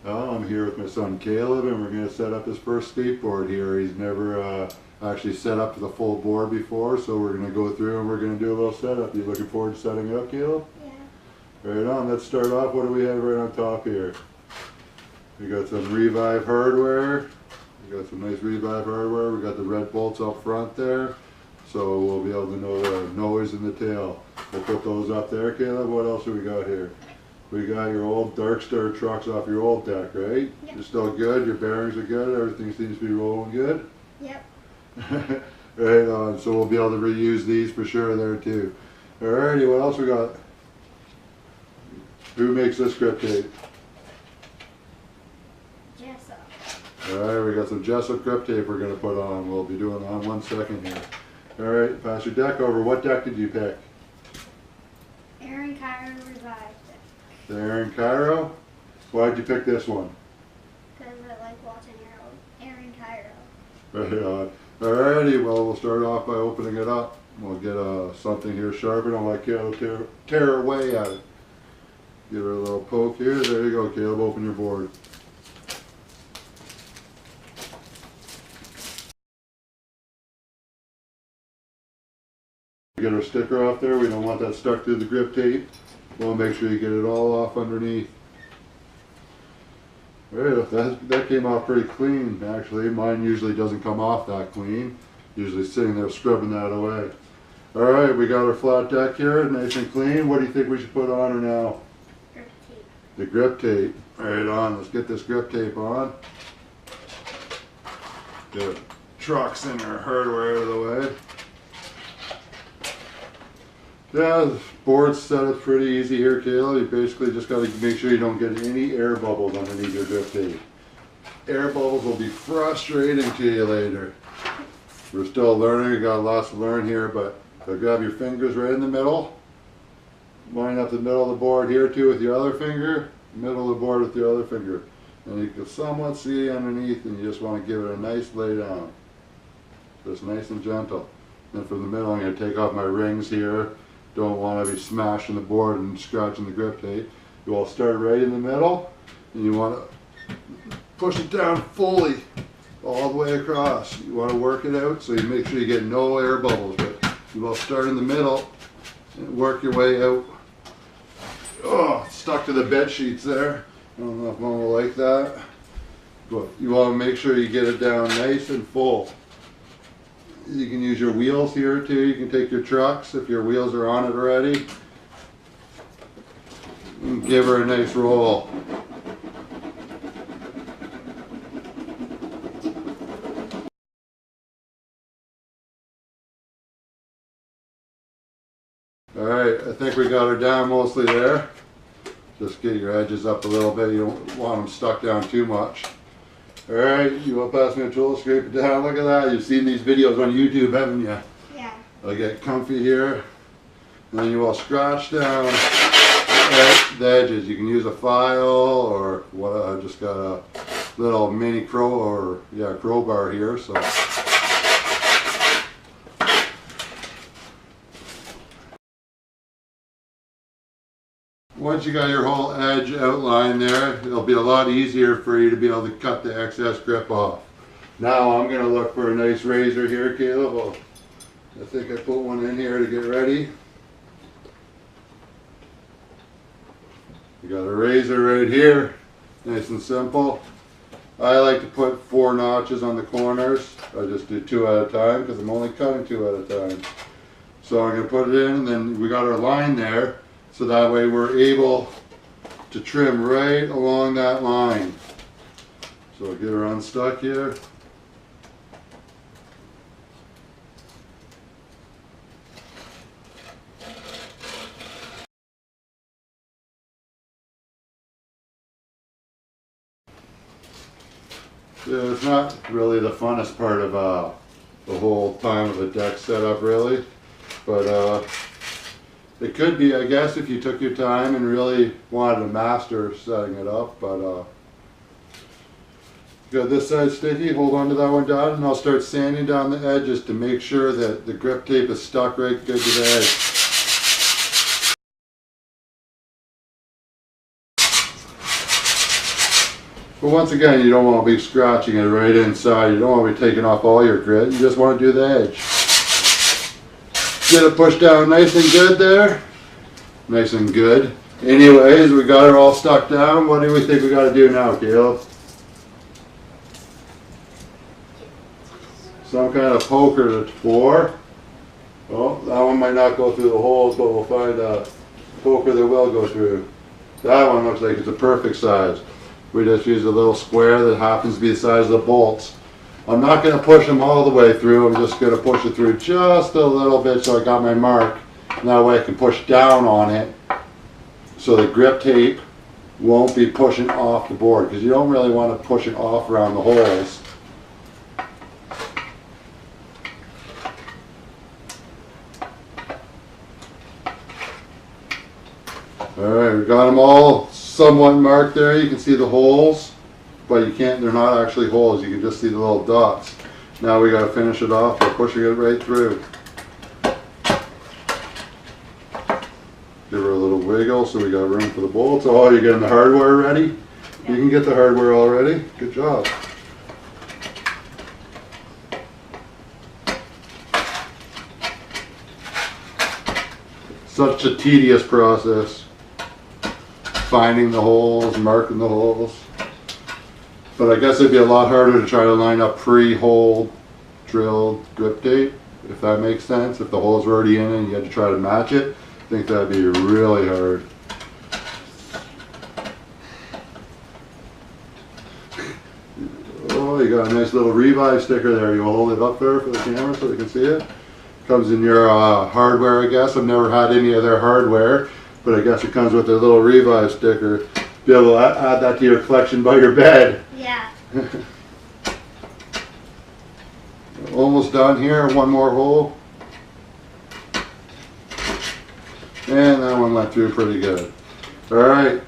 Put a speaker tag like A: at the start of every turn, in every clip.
A: I'm here with my son Caleb, and we're going to set up his first skateboard here. He's never actually set up the full board before, so we're going to go through and we're going to do a little setup. You looking forward to setting it up, Caleb?
B: Yeah.
A: Right on. Let's start off. What do we have right on top here? We got some Revive hardware. We got some nice Revive hardware. We got the red bolts up front there, so we'll be able to know the nose and the tail. We'll put those up there. Caleb, what else do we got here? We got your old Dark Star trucks off your old deck, right?
B: Yep.
A: You're still good, your bearings are good, everything seems to be rolling good?
B: Yep.
A: Right on, so we'll be able to reuse these for sure there too. Alrighty, what else we got? Who makes this grip tape?
B: Jessup.
A: Alright, we got some Jessup grip tape we're going to put on. We'll be doing that in 1 second here. Alright, pass your deck over. What deck did you pick?
B: Aaron Kryo Revive.
A: The Aaron Kryo? Why'd you pick this one?
B: Because I like watching Aaron Kryo.
A: Right on. Alrighty, well we'll start off by opening it up. We'll get something here sharpened. I'll let Caleb tear away at it. Give her a little poke here. There you go, Caleb. Open your board. Get our sticker off there. We don't want that stuck to the grip tape. We'll make sure you get it all off underneath. Alright, that came off pretty clean actually. Mine usually doesn't come off that clean. Usually sitting there scrubbing that away. Alright, we got our flat deck here, nice and clean. What do you think we should put on her now?
B: Grip tape.
A: The grip tape. Right on, let's get this grip tape on. Get trucks and our hardware out of the way. Yeah, the board setup's pretty easy here, Caleb. You basically just got to make sure you don't get any air bubbles underneath your grip tape. Air bubbles will be frustrating to you later. We're still learning, we got lots to learn here, but grab your fingers right in the middle. Line up the middle of the board here too with your other finger, middle of the board with your other finger. And you can somewhat see underneath, and you just want to give it a nice lay down. Just nice and gentle. Then from the middle I'm going to take off my rings here. Don't want to be smashing the board and scratching the grip tape. You will start right in the middle, and you want to push it down fully all the way across. You want to work it out so you make sure you get no air bubbles, but you will start in the middle and work your way out. Oh, stuck to the bed sheets there. I don't know if Mom will like that, but you want to make sure you get it down nice and full. You can use your wheels here too. You can take your trucks if your wheels are on it already and give her a nice roll. Alright, I think we got her down mostly there. Just get your edges up a little bit. You don't want them stuck down too much. Alright, you want to pass me a tool, scrape it down. Look at that. You've seen these videos on YouTube, haven't you?
B: Yeah.
A: I'll get comfy here. And then you will scratch down the edges. You can use a file or what. I just got a little mini crowbar here. So once you got your whole edge outlined there, it'll be a lot easier for you to be able to cut the excess grip off. Now I'm going to look for a nice razor here, Caleb. Well, I think I put one in here to get ready. You got a razor right here, nice and simple. I like to put 4 notches on the corners. I just do 2 at a time because I'm only cutting 2 at a time. So I'm going to put it in, and then we got our line there. So that way we're able to trim right along that line. So I'll get her unstuck here. Yeah, it's not really the funnest part of the whole time of a deck setup really, but it could be, I guess, if you took your time and really wanted to master setting it up, but got this side sticky, hold on to that one down, and I'll start sanding down the edges to make sure that the grip tape is stuck right good to the edge. But once again, you don't want to be scratching it right inside. You don't want to be taking off all your grit. You just want to do the edge. Get it pushed down nice and good there. Nice and good. Anyways, we got it all stuck down. What do we think we got to do now, Caleb? Some kind of poker to bore. Well, that one might not go through the holes, but we'll find a poker that will go through. That one looks like it's a perfect size. We just use a little square that happens to be the size of the bolts. I'm not going to push them all the way through. I'm just going to push it through just a little bit so I got my mark. And that way I can push down on it so the grip tape won't be pushing off the board, because you don't really want to push it off around the holes. Alright, we got them all somewhat marked there. You can see the holes, but you can't, they're not actually holes. You can just see the little dots. Now we got to finish it off by pushing it right through. Give her a little wiggle so we got room for the bolts. Oh, you're getting the hardware ready? You can get the hardware already. Good job. Such a tedious process. Finding the holes, marking the holes. But I guess it'd be a lot harder to try to line up pre-hole drilled grip tape, if that makes sense. If the holes were already in and you had to try to match it, I think that'd be really hard. Oh, you got a nice little Revive sticker there. You hold it up there for the camera so they can see it. Comes in your hardware, I guess. I've never had any of their hardware, but I guess it comes with their little Revive sticker. Be able to add that to your collection by your bed.
B: Yeah.
A: Almost done here. One more hole. And that one went through pretty good. Alright.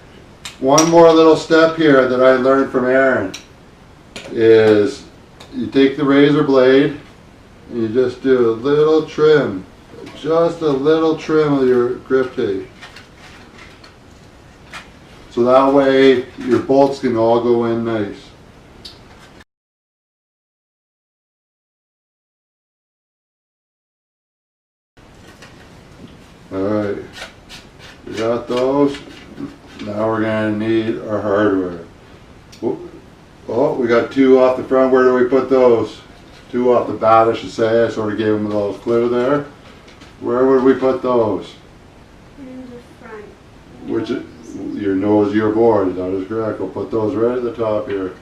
A: One more little step here that I learned from Aaron is you take the razor blade and you just do a little trim. Just a little trim of your grip tape. So that way your bolts can all go in nice. Alright, we got those. Now we're going to need our hardware. Oh, we got two off the front. Where do we put those? Two off the bat, I should say. I sort of gave them a little clue there. Where would we put those?
B: In the front.
A: Which, your nose, your board. That is correct. We'll put those right at the top here.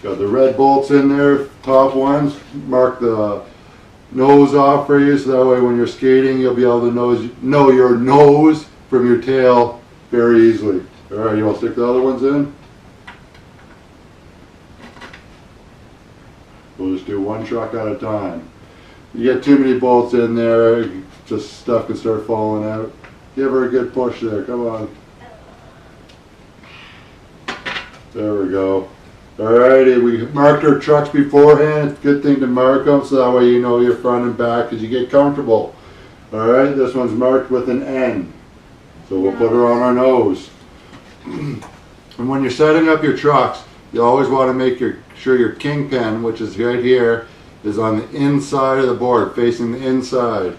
A: Got the red bolts in there, top ones. Mark the nose off for you, so that way when you're skating you'll be able to know your nose from your tail very easily. Alright, you want to stick the other ones in? We'll just do one truck at a time. You get too many bolts in there, just stuff can start falling out. Give her a good push there, come on. There we go. Alrighty, we marked our trucks beforehand. It's a good thing to mark them so that way you know your front and back as you get comfortable. Alright, this one's marked with an N. So we'll put her on our nose. And when you're setting up your trucks, you always want to make sure your kingpin, which is right here, is on the inside of the board, facing the inside.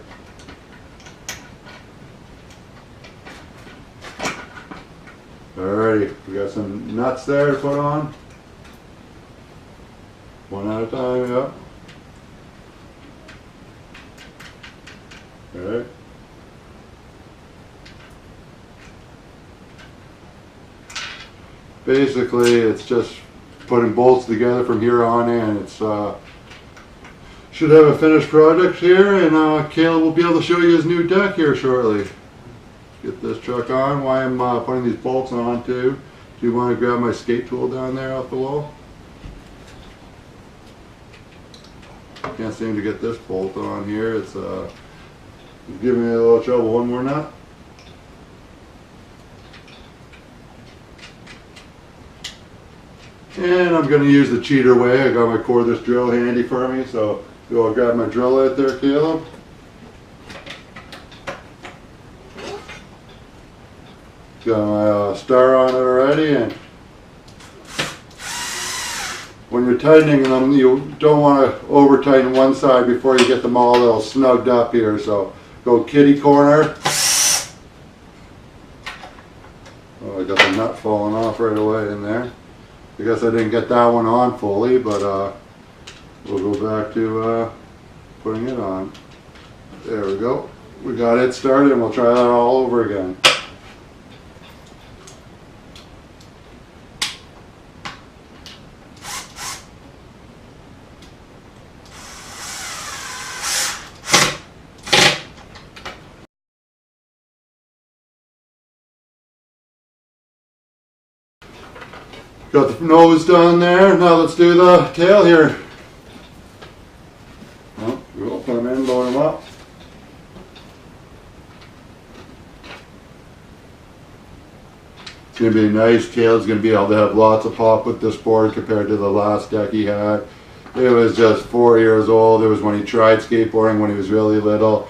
A: Alrighty, we got some nuts there to put on. One at a time, yeah. Alright. Basically, it's just putting bolts together from here on in. It's should have a finished product here, and Caleb will be able to show you his new deck here shortly. Get this truck on. Why I'm putting these bolts on too. Do you want to grab my skate tool down there off the wall? Can't seem to get this bolt on here. It's giving me a little trouble. One more nut. And I'm going to use the cheater way. I got my cordless drill handy for me, so I'll grab my drill out there, Caleb. Got my star on it already, and when you're tightening them, you don't want to over tighten one side before you get them all a little snugged up here. So go kitty corner. Oh, I got the nut falling off right away in there. I guess I didn't get that one on fully, but we'll go back to putting it on. There we go. We got it started, and we'll try that all over again. Got the nose done there. Now let's do the tail here. Well, we'll put them in, load them up. It's going to be a nice tail. It's going to be able to have lots of pop with this board compared to the last deck he had. It was just 4 years old. It was when he tried skateboarding when he was really little.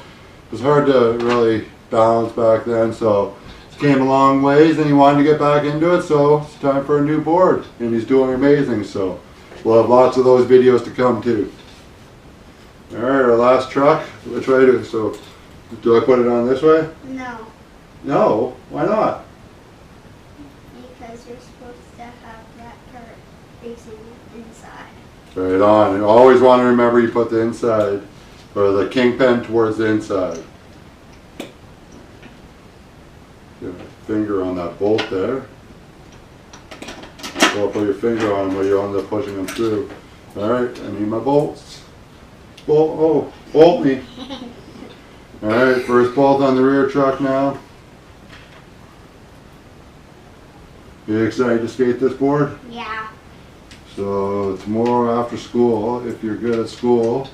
A: It was hard to really balance back then, so came a long ways and he wanted to get back into it, so it's time for a new board, and he's doing amazing. So we'll have lots of those videos to come too. Alright, our last truck. Which way do so do I put it on this way?
B: No,
A: No, why not?
B: because you're supposed to have that part facing inside.
A: Right on. You always want to remember you put the inside or the kingpin towards the inside. Get a finger on that bolt there. Don't put your finger on them or you'll end up pushing them through. Alright, I need my bolts. Bolt me. Alright, first bolt on the rear truck now. You excited to skate this board?
B: Yeah.
A: So tomorrow after school, if you're good at school,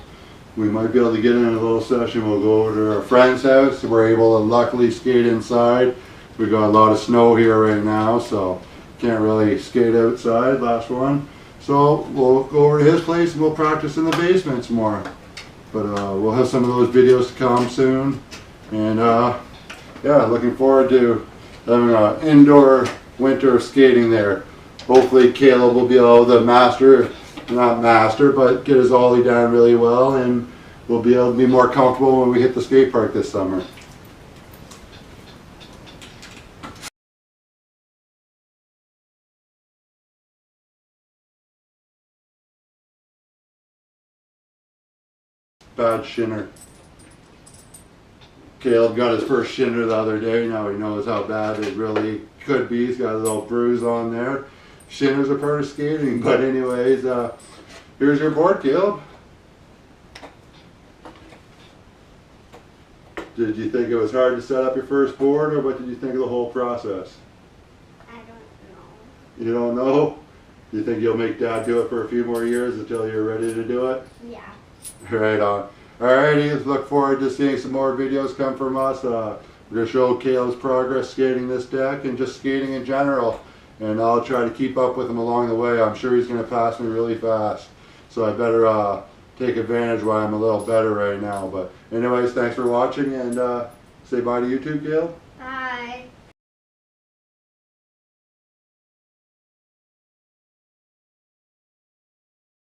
A: we might be able to get in a little session. We'll go over to our friend's house. We're able to luckily skate inside. We got a lot of snow here right now, so can't really skate outside, last one. So we'll go over to his place and we'll practice in the basement some more. But we'll have some of those videos to come soon. And yeah, looking forward to having an indoor winter skating there. Hopefully Caleb will be able to not master, but get his ollie down really well, and we'll be able to be more comfortable when we hit the skate park this summer. Bad shinner. Caleb got his first shinner the other day. Now he knows how bad it really could be. He's got a little bruise on there. Shinners are part of skating, but anyways, here's your board, Caleb. Did you think it was hard to set up your first board, or what did you think of the whole process?
B: I don't know.
A: You don't know? You think you'll make Dad do it for a few more years until you're ready to do it?
B: Yeah.
A: Right on. Alrighty, look forward to seeing some more videos come from us. We're going to show Caleb's progress skating this deck and just skating in general. And I'll try to keep up with him along the way. I'm sure he's going to pass me really fast. So I better take advantage while I'm a little better right now. But anyways, thanks for watching, and say bye to YouTube, Caleb.